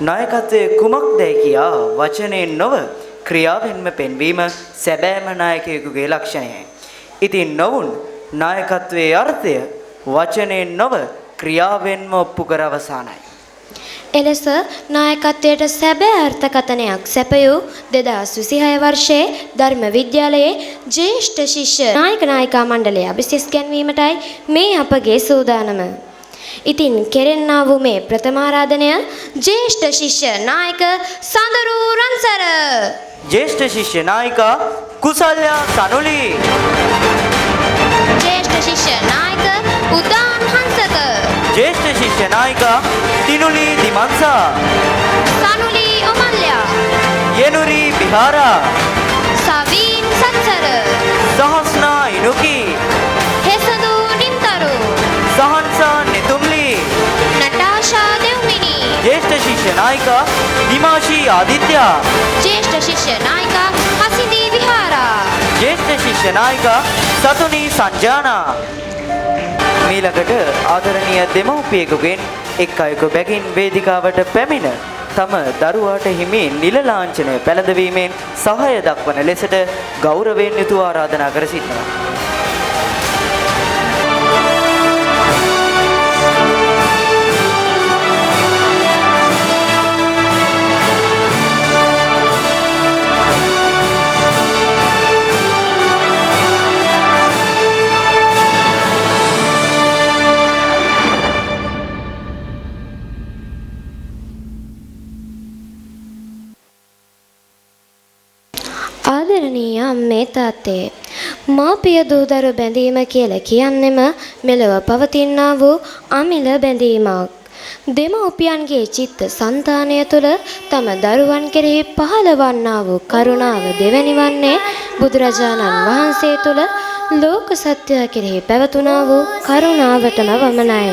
නායකත්වයේ කුමක්දයි කියා වචනයෙන් නොව ක්‍රියාවෙන්ම පෙන්වීම සැබෑම නායකයෙකුගේ ලක්ෂණයයි. ඉතින් නොවුන් නායකත්වයේ අර්ථය වචනයෙන් නොව ක්‍රියාවෙන්ම ඔප්පු කර අවසానයි. එලෙස නායකත්වයට සැබෑ අර්ථකථනයක් සැපයූ 2026 වර්ෂයේ ධර්ම විද්‍යාලයේ ජ්‍යෙෂ්ඨ ශිෂ්‍ය නායක නායිකා මණ්ඩලය අභිෂේක ගැන්වීමටයි මේ අපගේ සූදානම. ඉතින් කෙරෙන්නා වූ මේ ප්‍රථම ආරාධනය ජ්‍යෙෂ්ඨ ශිෂ්‍ය නායක සඳරු රන්සර, ජ්‍යෙෂ්ඨ ශිෂ්‍ය නායිකා කුසල්යා සනුලි, ජ්‍යෙෂ්ඨ ශිෂ්‍ය නායක උදාන් හංසක, ජ්‍යෙෂ්ඨ ශිෂ්‍ය නායිකා තිනුලි දිමන්සා, සනුලි ඔමල්යා, යෙනුරි විහාරා, සවීන් සත්සර, සහස්නා ඉනුකි, හෙසදු නිම්තරු, සහන්සා නෙතුම්ලි, නටාෂා දෙව්මිනි, ජ්‍යෙෂ්ඨ ශිෂ්‍ය නායිකා දිමාෂී ආදිත්‍යා, ජ්‍යෙෂ්ඨ ශිෂ්‍ය නායිකා හසිදී විහාරා, ජ්‍යෙෂ්ඨ ශිෂ්‍ය නායිකා සතුනි සංජානා. මීළඟට ආදරණීය දෙමව්පියෙකුගෙන් එක් අයෙකු බැගින් වේදිකාවට පැමිණ තම දරුවාට හිමි නිල ලාංඡනය පැළඳවීමෙන් සහාය දක්වන ලෙසට ගෞරවයෙන් යුතුව ආරාධනා කර සිටිනවා. ආදරණීය අම්මේ තාත්තේ, මාපිය දූදරු බැඳීම කියලා කියන්නෙම මෙලොව පවතිනා වූ අමිල බැඳීමක්. දෙමව්පියන්ගේ චිත්ත සංතානය තුළ තම දරුවන් කෙරෙහි පහළවන්නා වූ කරුණාව දෙවැනි වන්නේ බුදුරජාණන් වහන්සේ තුළ ලෝක සත්‍යය කෙරෙහි පැවතුනා වූ කරුණාවටම වමනයි.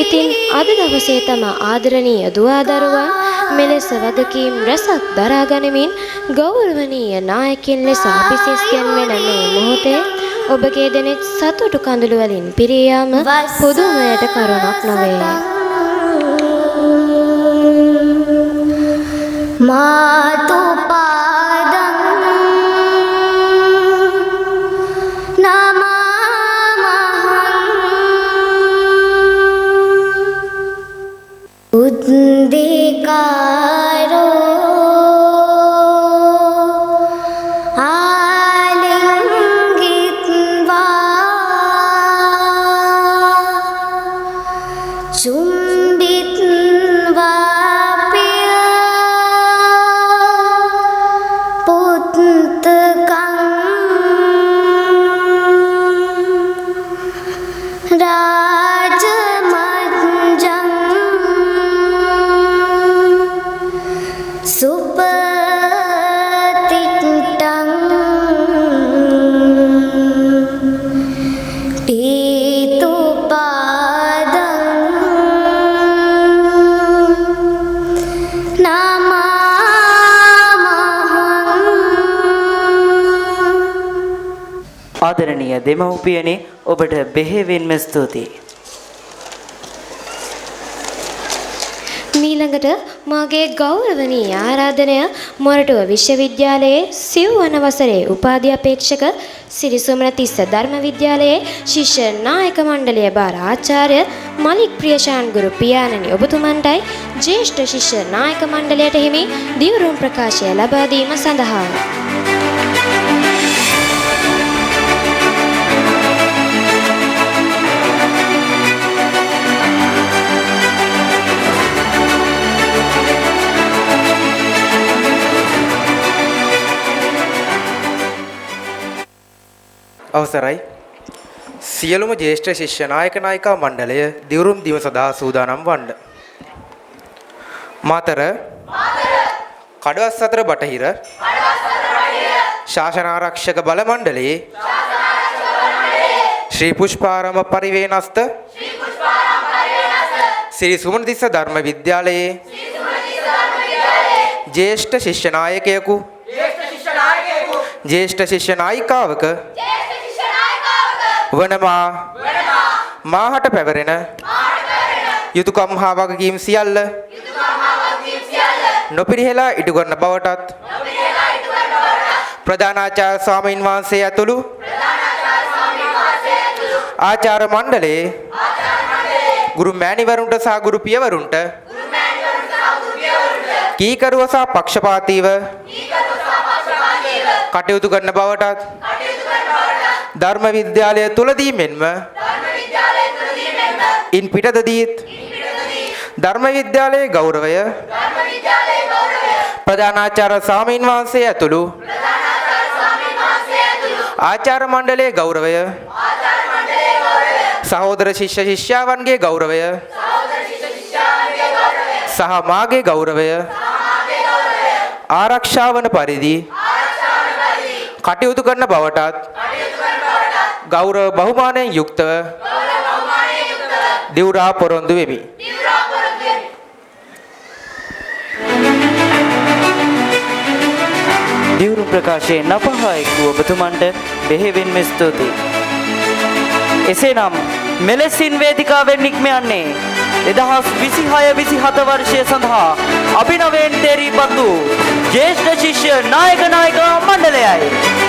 ඉතින් අද දවසේ තම ආදරණීය දුවදරුවන් මෙලෙස වගකීම් රැසක් දරා ගනිමින් ගෞරවනීය නායකයන් ලෙස අභිෂේක ගැන්වෙන මේ මොහොතේ ඔබගේ දෙනෙත් සතුටු කඳුළු වලින් පිරී යාම පුදුමයට කරුණක් නොවේ. මාතු පාදං නමමහං උද්දේකාරෝ ආදරණීය දෙමව්පියනි, ඔබට බෙහෙවින්ම ස්තුතියි. මීළඟට මාගේ ගෞරවනීය ආරාධනය මොරටුව විශ්වවිද්‍යාලයේ සිව්වන වසරේ උපාධි අපේක්ෂක සිරිසුමන තිස්ස ධර්ම විද්‍යාලයේ ශිෂ්‍ය නායක මණ්ඩලය භාර ආචාර්ය මලික් ප්‍රියශාන් ගුරු පියාණනි ඔබතුමන්ටයි ජ්‍යෙෂ්ඨ ශිෂ්‍ය නායක මණ්ඩලයට හිමි දිවුරුම් ප්‍රකාශය ලබා දීම සඳහා අවසරයි. සියලුම ජ්‍යෙෂ්ඨ ශිෂ්‍ය නායක නායිකා මණ්ඩලය දිවුරුම් දිව සඳහා සූදානම් වන්න. මාතර කඩවස් අතර බටහිර ශාසන ආරක්ෂක බල මණ්ඩලයේ ශ්‍රී පුෂ්පාරම පරිවේනස්ත ශ්‍රී සුමනතිස්ස ධර්ම විද්‍යාලයේ ජ්‍යෙෂ්ඨ ශිෂ්‍ය නායකයෙකු ජ්‍යෙෂ්ඨ ශිෂ්‍ය නායිකාවක වනවා මාහට පැවරෙන යුතුයකම් හා වගකීම් සියල්ල නොපිරිහෙලා ඉටු කරන බවටත් ප්‍රධානාචාර්ය ස්වාමීන් වහන්සේ ඇතුළු ආචාර්ය මණ්ඩලයේ ගුරු මෑණිවරුන්ට සහ ගුරු පියවරුන්ට කීකරුව සහ පක්ෂපාතීව කටයුතු කරන බවටත් ධර්ම විද්‍යාලය තුලදී මෙන්ම ඉන් පිටතදීත් ධර්ම විද්‍යාලයේ ගෞරවය ප්‍රධානාචාර්ය ස්වාමීන් වහන්සේ ඇතුළු ආචාර්ය මණ්ඩලයේ ගෞරවය සහෝදර ශිෂ්‍ය ශිෂ්‍යාවන්ගේ ගෞරවය සහ මාගේ ගෞරවය ආරක්ෂා වන පරිදි කටයුතු කරන බවටත් ගෞරව බහුමානයෙන් යුක්තව දිවුරා පොරොන්දු වෙමි. දිවුරු ප්‍රකාශයෙන් අපහායක වූ ඔබතුමන්ට බෙහෙවින්ම ස්තුතියි. එසේනම් මෙලෙසින් වේදිකාවෙන් නික්ම යන්නේ 2026-27 වර්ෂය සඳහා අභිනවයෙන් තේරීපත් වූ ජ්‍යෙෂ්ඨ ශිෂ්‍ය නායක නායිකා මණ්ඩලයයි.